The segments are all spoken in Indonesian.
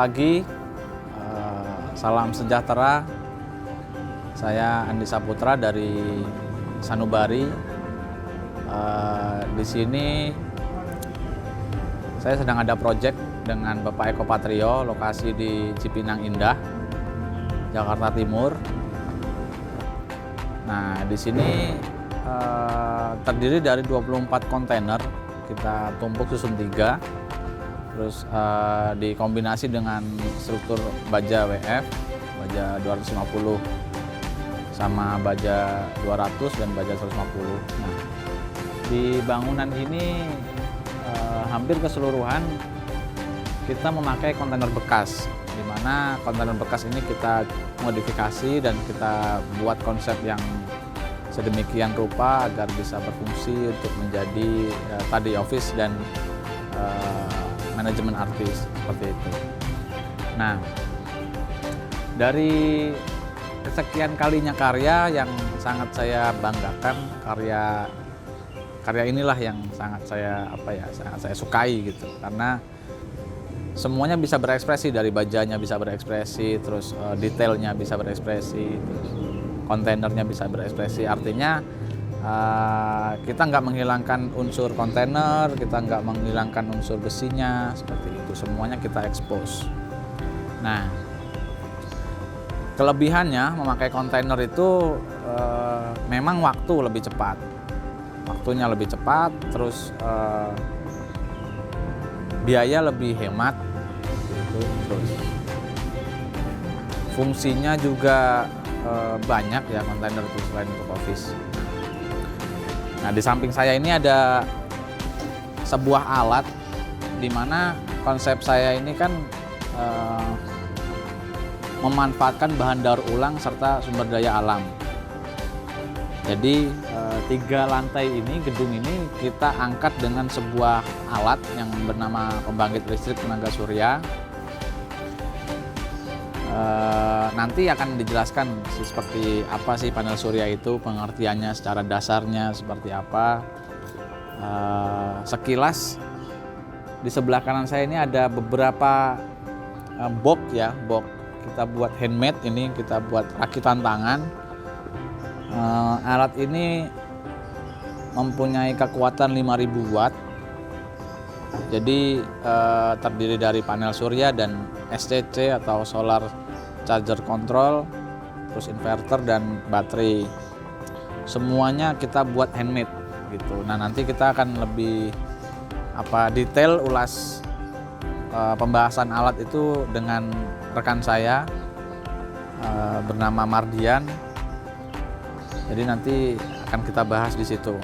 pagi, salam sejahtera. Saya Andi Saputra dari Sanubari. Di sini saya sedang ada proyek dengan Bapak Eko Patrio, lokasi di Cipinang Indah, Jakarta Timur. Nah, di sini terdiri dari 24 kontainer, kita tumpuk susun 3, terus dikombinasi dengan struktur baja WF, baja 250 sama baja 200 dan baja 150. Nah, di bangunan ini hampir keseluruhan kita memakai kontainer bekas, di mana kontainer bekas ini kita modifikasi dan kita buat konsep yang sedemikian rupa agar bisa berfungsi untuk menjadi study office dan manajemen artis seperti itu. Nah, dari kesekian kalinya karya yang sangat saya banggakan, karya inilah yang sangat saya sukai gitu, karena semuanya bisa berekspresi, dari bajanya bisa berekspresi, terus detailnya bisa berekspresi, terus kontainernya bisa berekspresi. Artinya kita nggak menghilangkan unsur kontainer, kita nggak menghilangkan unsur besinya, seperti itu. Semuanya kita expose. Nah, kelebihannya memakai kontainer itu memang waktu lebih cepat, waktunya lebih cepat, terus biaya lebih hemat, gitu. Terus fungsinya juga banyak ya kontainer itu selain untuk office. Nah, di samping saya ini ada sebuah alat di mana konsep saya ini kan memanfaatkan bahan daur ulang serta sumber daya alam. Jadi 3 lantai ini, gedung ini kita angkat dengan sebuah alat yang bernama pembangkit listrik tenaga surya. Nanti akan dijelaskan seperti apa sih panel surya itu, pengertiannya secara dasarnya seperti apa. Sekilas di sebelah kanan saya ini ada beberapa box ya, box kita buat handmade, ini kita buat rakitan tangan. Alat ini mempunyai kekuatan 5000 watt. Jadi terdiri dari panel surya dan SCC atau solar charger control, terus inverter dan baterai. Semuanya kita buat handmade gitu. Nah, nanti kita akan lebih detail ulas pembahasan alat itu dengan rekan saya bernama Mardian. Jadi nanti akan kita bahas di situ.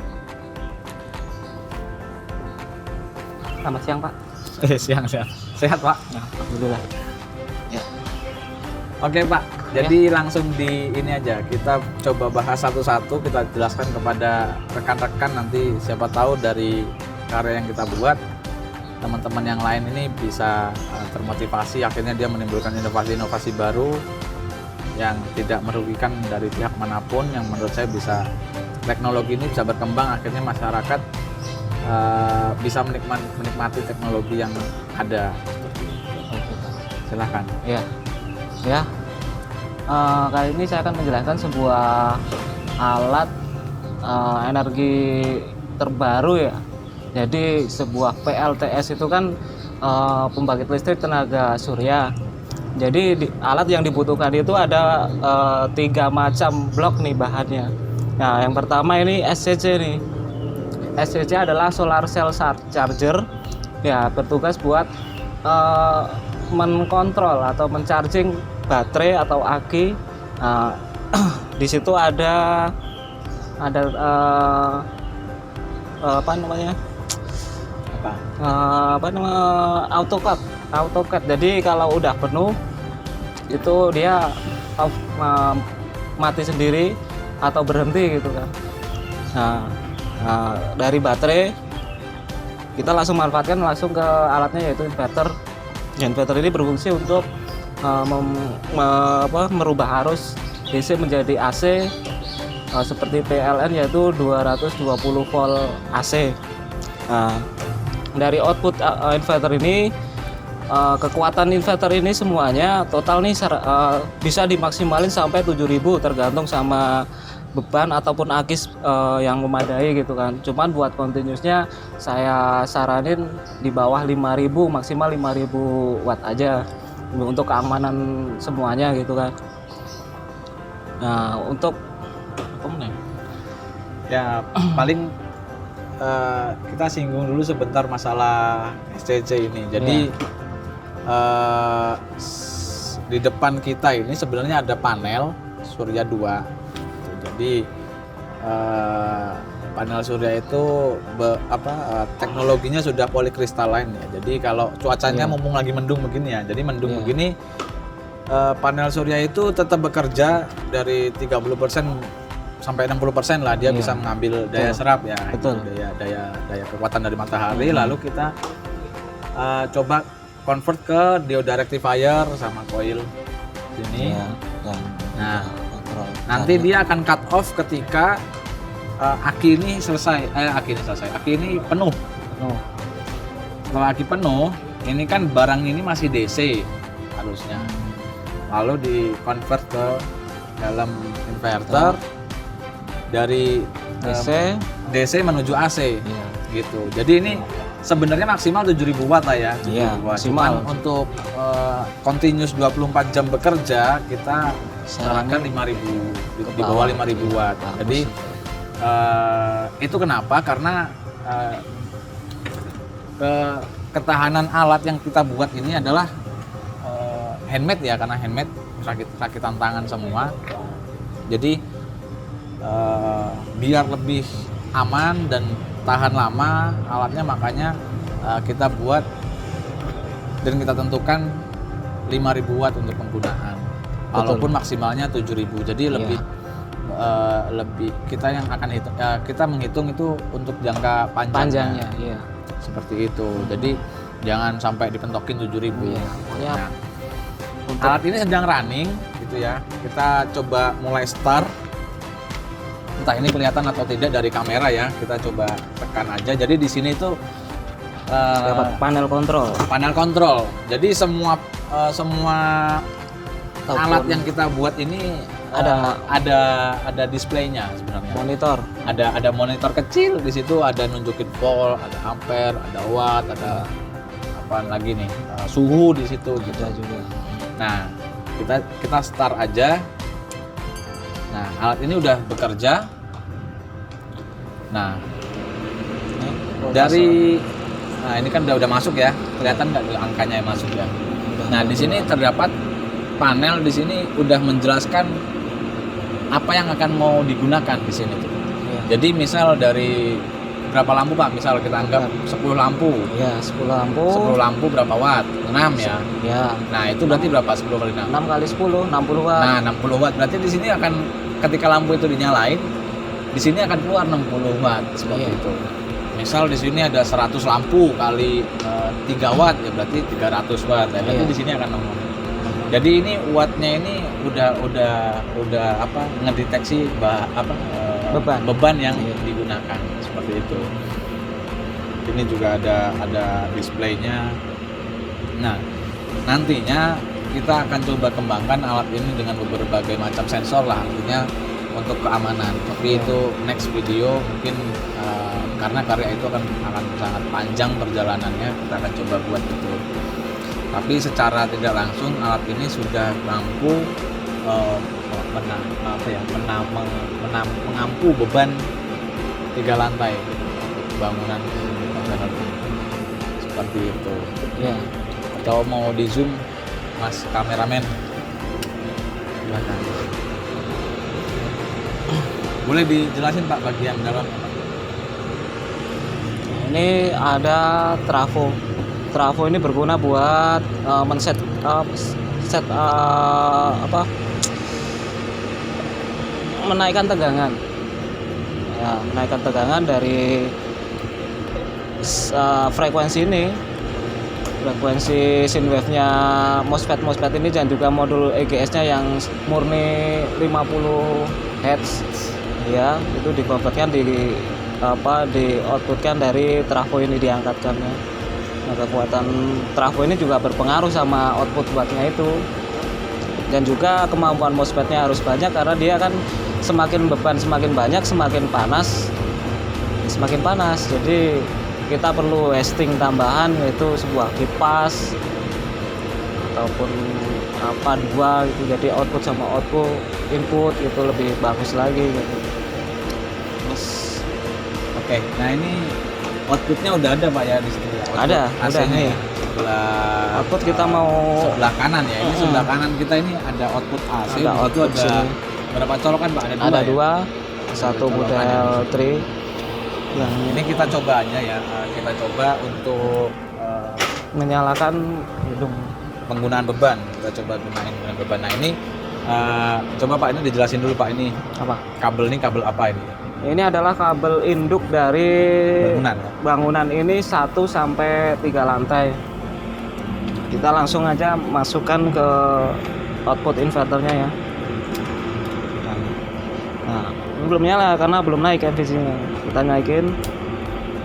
Selamat siang, Pak. Siang. Sehat, Pak? Alhamdulillah. Ya. Oke, Pak. Jadi langsung di ini aja. Kita coba bahas satu-satu, kita jelaskan kepada rekan-rekan, nanti siapa tahu dari karya yang kita buat, teman-teman yang lain ini bisa termotivasi, akhirnya dia menimbulkan inovasi-inovasi baru yang tidak merugikan dari pihak manapun, yang menurut saya bisa, teknologi ini bisa berkembang, akhirnya masyarakat bisa menikmati teknologi yang ada. Silahkan. Ya. Kali ini saya akan menjelaskan sebuah alat energi terbaru ya. Jadi sebuah PLTS itu kan pembangkit listrik tenaga surya. Jadi alat yang dibutuhkan itu ada 3 macam blok nih bahannya. Nah, yang pertama ini SCC nih. SCC adalah solar cell charger. Ya, bertugas buat mengontrol atau mencharging baterai atau aki. Di situ ada AutoCAD. Jadi kalau udah penuh itu dia mati sendiri atau berhenti gitu kan. Dari baterai kita langsung manfaatkan langsung ke alatnya, yaitu inverter. Inverter ini berfungsi untuk merubah arus DC menjadi AC seperti PLN, yaitu 220 volt AC. Dari output inverter ini kekuatan inverter ini semuanya total nih bisa dimaksimalin sampai 7.000 tergantung sama beban ataupun akis yang memadai gitu kan. Cuman buat continuousnya saya saranin di bawah 5.000, maksimal 5.000 watt aja untuk keamanan semuanya gitu kan. Nah untuk apa nih? Ya paling kita singgung dulu sebentar masalah SCC ini. Jadi di depan kita ini sebenarnya ada panel surya 2. Jadi panel surya itu teknologinya sudah polycrystalline ya. Jadi kalau cuacanya mumpung lagi mendung begini ya. Jadi mendung begini panel surya itu tetap bekerja dari 30% sampai 60% lah dia bisa mengambil daya serap ya. Betul. Daya kekuatan dari matahari. Lalu kita coba convert ke diode rectifier sama coil sini. Nah, nanti dia akan cut off ketika aki ini penuh. Setelah aki penuh, ini kan barang ini masih DC harusnya. Lalu di convert ke dalam inverter dari DC menuju AC. Gitu. Jadi ini sebenarnya maksimal 7.000 watt lah ya. Maksimal. Cuman untuk continuous 24 jam bekerja kita sarankan 5.000 di bawah 5.000 watt. Jadi itu kenapa? Karena ketahanan alat yang kita buat ini adalah handmade ya, karena handmade rakitan tangan semua. Jadi biar lebih aman dan tahan lama alatnya, makanya kita buat dan kita tentukan 5.000 watt untuk penggunaan. Walaupun maksimalnya 7.000. Jadi lebih kita yang akan kita menghitung itu untuk jangka panjangnya. Seperti itu. Jadi jangan sampai dipentokin 7.000. Nah, alat ini sedang running gitu ya. Kita coba mulai start. Entah ini kelihatan atau tidak dari kamera ya, kita coba tekan aja. Jadi di sini itu panel kontrol. Jadi semua alat yang kita buat ini ada displaynya sebenarnya. Monitor. Ada monitor kecil di situ, ada nunjukin volt, ada ampere, ada watt, ada apa lagi nih, suhu di situ gitu juga. Nah, kita start aja. Nah, alat ini udah bekerja. Nah, ini kan udah masuk ya. Kelihatan nggak angkanya yang masuk ya? Nah, di sini terdapat panel di sini udah menjelaskan apa yang akan mau digunakan di sini tuh. Jadi misal dari berapa lampu Pak? Misal kita anggap 10 lampu. Ya, 10 lampu. 10 lampu berapa watt? 6 ya. Nah, itu berarti berapa? 10 kali 6. 6 kali 10, 60 watt. Nah, 60 watt. Berarti di sini akan ketika lampu itu dinyalain, di sini akan keluar 60 watt seperti itu. Misal di sini ada 100 lampu kali 3 watt ya berarti 300 watt. Ya, berarti di sini akan nongol. Jadi ini wattnya ini udah ngedeteksi beban yang digunakan seperti itu. Ini juga ada displaynya. Nah, nantinya kita akan coba kembangkan alat ini dengan berbagai macam sensor lah, artinya untuk keamanan. Tapi itu next video mungkin karena karya itu akan sangat panjang perjalanannya, kita akan coba buat itu. Tapi secara tidak langsung alat ini sudah mampu mengampu beban 3 lantai bangunan kontainer seperti itu. Atau mau di zoom Mas kameramen, silakan. Boleh dijelasin Pak bagian dalam? Ini ada trafo. Trafo ini berguna buat men-set menaikkan tegangan. Ya, menaikkan tegangan dari frekuensi ini. Frekuensi sine wave-nya MOSFET ini dan juga modul EGS-nya yang murni 50 Hz. Ya, itu dikonvertkan di outputkan dari trafo ini diangkatkannya. Nah, kekuatan trafo ini juga berpengaruh sama output wattnya itu. Dan juga kemampuan MOSFET-nya harus banyak karena dia kan semakin beban semakin banyak semakin panas. Jadi kita perlu hosting tambahan yaitu sebuah kipas ataupun apa dua gitu. Jadi output sama output input itu lebih bagus lagi gitu. Terus Oke, nah ini outputnya udah ada Pak ya di situ ya? Output Ada, udah AC-nya nih. ya? Sebelah Output kita mau- sebelah kanan ya. Ini sebelah kanan kita ini ada output AC. Ada Di situ output ada sini. berapa colokan Pak? Ada ada ya? dua, satu Colokannya model di situ. 3 yang Ini kita coba aja ya. Kita coba untuk menyalakan hidung. penggunaan beban. Kita coba gunain penggunaan beban. Nah ini coba Pak ini dijelasin dulu Pak ini Apa? kabel ini kabel apa ini? Ini adalah kabel induk dari Bangunan. Ya? bangunan ini 1 sampai 3 lantai. Kita langsung aja masukkan ke output inverternya ya. Nah, ini belum nyala karena belum naik MVC-nya. Kita naikin.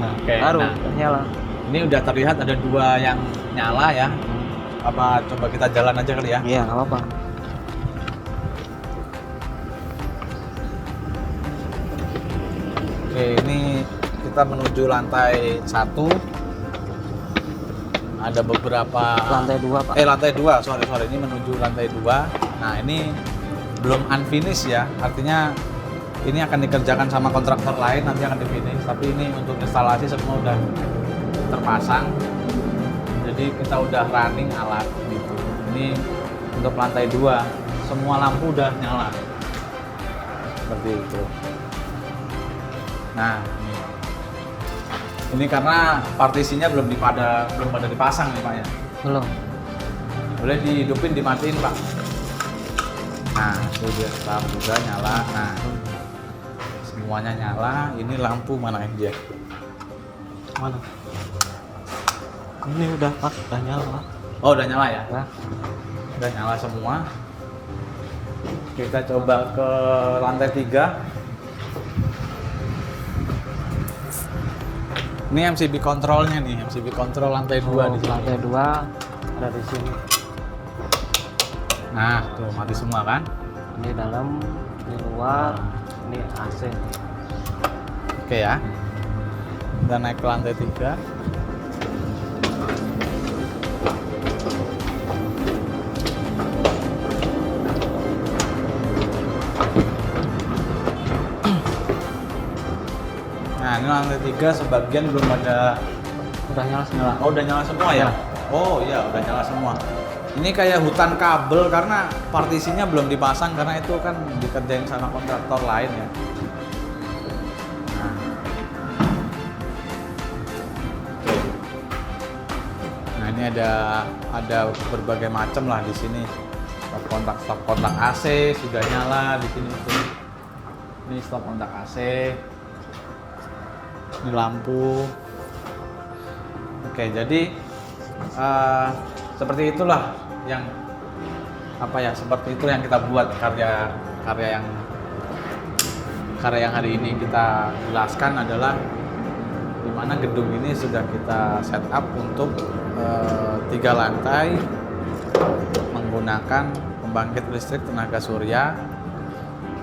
Nah, Oke, baru nah. nyala. Ini udah terlihat ada dua yang nyala ya. Apa coba kita jalan aja kali ya? Iya, nggak apa-apa. Oke, ini kita menuju lantai 1. Ada beberapa Lantai 2, Pak. lantai 2, sorry ini menuju lantai 2. Nah, ini belum unfinished ya. Artinya ini akan dikerjakan sama kontraktor lain, nanti akan di-finish. Tapi ini untuk instalasi semua udah terpasang. Jadi kita udah running alat gitu. Ini untuk lantai 2, semua lampu udah nyala. Seperti itu. Nah, ini karena partisinya belum pada dipasang nih Pak ya. Belum. Boleh dihidupin, dimatiin Pak. Nah, itu dia lampu udah nyala. Nah, semuanya nyala. Ini lampu mana yang dia? Mana? Ini udah, Pak. Udah nyala, Pak. Oh, udah nyala ya? Nah, Udah nyala semua. Kita coba ke lantai 3. Ini MCB kontrolnya nih, MCB kontrol lantai 2 di sini. lantai 2 ada di sini. Nah, tuh mati semua kan? Ini dalam, ini luar, ini AC. Oke ya. Kita naik ke lantai 3. Nah, ini lantai 3 sebagian belum ada. Udah nyala semua. Oh, udah nyala semua ya? Oh iya, udah nyala semua. Ini kayak hutan kabel karena partisinya belum dipasang karena itu kan dikerjain sama kontraktor lain ya. Nah, nah ini ada berbagai macam lah di sini. Stop kontak AC sudah nyala di sini tuh. Ini stop kontak AC. Ini lampu. Oke, jadi seperti itulah yang seperti itu yang kita buat karya yang hari ini kita jelaskan adalah di mana gedung ini sudah kita set up untuk 3 lantai menggunakan pembangkit listrik tenaga surya.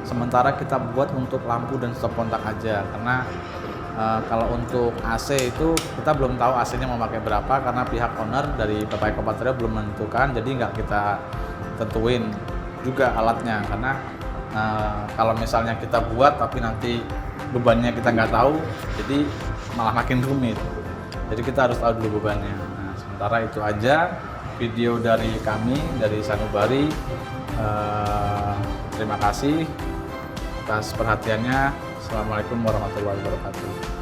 Sementara kita buat untuk lampu dan stop kontak aja karena kalau untuk AC itu kita belum tahu AC-nya mau pakai berapa karena pihak owner dari Bapak Eko Patria belum menentukan, jadi nggak kita tentuin juga alatnya karena kalau misalnya kita buat tapi nanti bebannya kita nggak tahu, jadi malah makin rumit. Jadi kita harus tahu dulu bebannya. Nah, sementara itu aja video dari kami dari Sanubari. Terima kasih atas perhatiannya. Assalamualaikum warahmatullahi wabarakatuh.